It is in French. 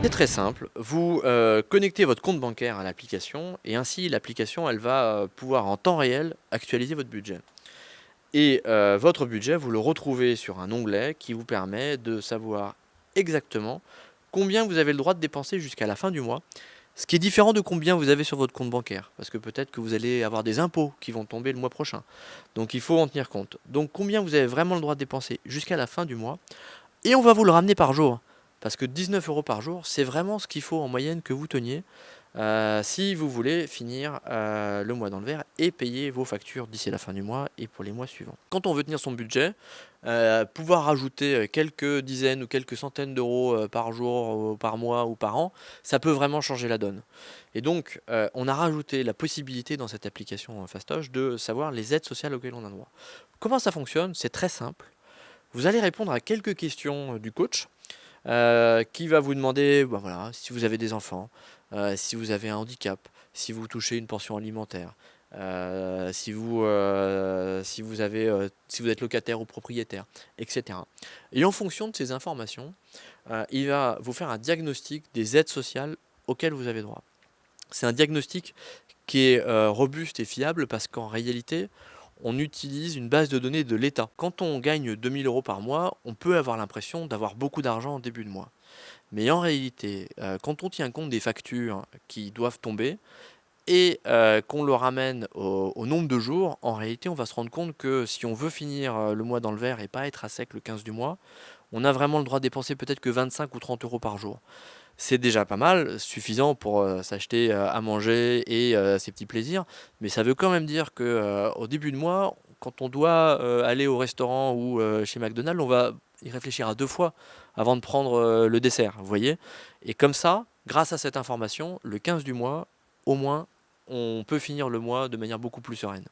C'est très simple, vous connectez votre compte bancaire à l'application et ainsi l'application elle va pouvoir en temps réel actualiser votre budget. Et votre budget, vous le retrouvez sur un onglet qui vous permet de savoir exactement combien vous avez le droit de dépenser jusqu'à la fin du mois, ce qui est différent de combien vous avez sur votre compte bancaire, parce que peut-être que vous allez avoir des impôts qui vont tomber le mois prochain. Donc il faut en tenir compte. Donc combien vous avez vraiment le droit de dépenser jusqu'à la fin du mois, et on va vous le ramener par jour. Parce que 19 euros par jour, c'est vraiment ce qu'il faut en moyenne que vous teniez si vous voulez finir le mois dans le vert et payer vos factures d'ici la fin du mois et pour les mois suivants. Quand on veut tenir son budget, pouvoir rajouter quelques dizaines ou quelques centaines d'euros par jour, par mois ou par an, ça peut vraiment changer la donne. Et donc, on a rajouté la possibilité dans cette application Fastoche de savoir les aides sociales auxquelles on a droit. Comment ça fonctionne? C'est très simple. Vous allez répondre à quelques questions du coach qui va vous demander bah, voilà, si vous avez des enfants, si vous avez un handicap, si vous touchez une pension alimentaire, si vous êtes locataire ou propriétaire, etc. Et en fonction de ces informations, il va vous faire un diagnostic des aides sociales auxquelles vous avez droit. C'est un diagnostic qui est robuste et fiable parce qu'en réalité, on utilise une base de données de l'État. Quand on gagne 2000 euros par mois, on peut avoir l'impression d'avoir beaucoup d'argent en début de mois. Mais en réalité, quand on tient compte des factures qui doivent tomber et qu'on le ramène au nombre de jours, en réalité, on va se rendre compte que si on veut finir le mois dans le vert et pas être à sec le 15 du mois, on a vraiment le droit de dépenser peut-être que 25 ou 30 euros par jour. C'est déjà pas mal, suffisant pour s'acheter à manger et ses petits plaisirs, mais ça veut quand même dire que au début de mois, quand on doit aller au restaurant ou chez McDonald's, on va y réfléchir à 2 fois avant de prendre le dessert, vous voyez? Et comme ça, grâce à cette information, le 15 du mois, au moins, on peut finir le mois de manière beaucoup plus sereine.